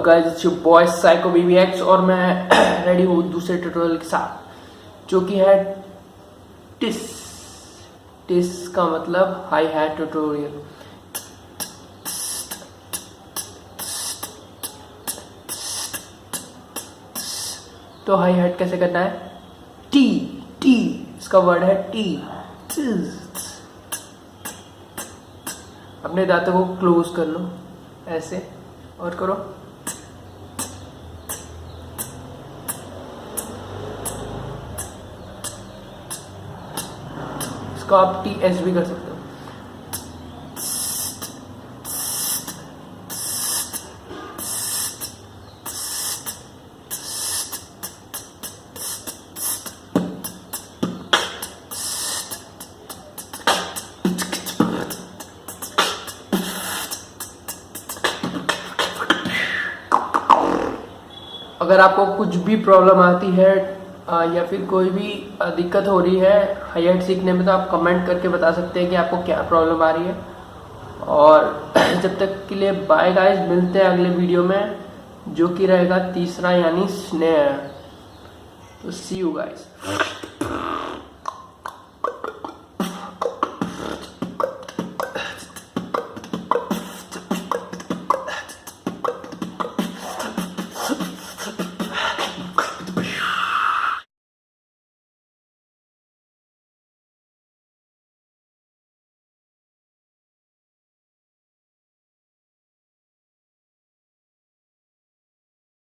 Guys, it's your boy psycho BBX और मैं ready हूँ दूसरे ट्यूटोरियल के साथ, जो कि है टिस। टिस का मतलब हाई हैट ट्यूटोरियल। तो हाई हैट कैसे करना है? टी टी इसका वर्ड है टी। अपने दांतों को क्लोज कर लो ऐसे और करो। इसको आप टी एस भी कर सकते हो। अगर आपको कुछ भी प्रॉब्लम आती है या फिर कोई भी दिक्कत हो रही है हाई हैट सीखने में, तो आप कमेंट करके बता सकते हैं कि आपको क्या प्रॉब्लम आ रही है। और जब तक के लिए बाय गाइस, मिलते हैं अगले वीडियो में, जो कि रहेगा तीसरा यानी स्नेयर। तो सी यू गाइस।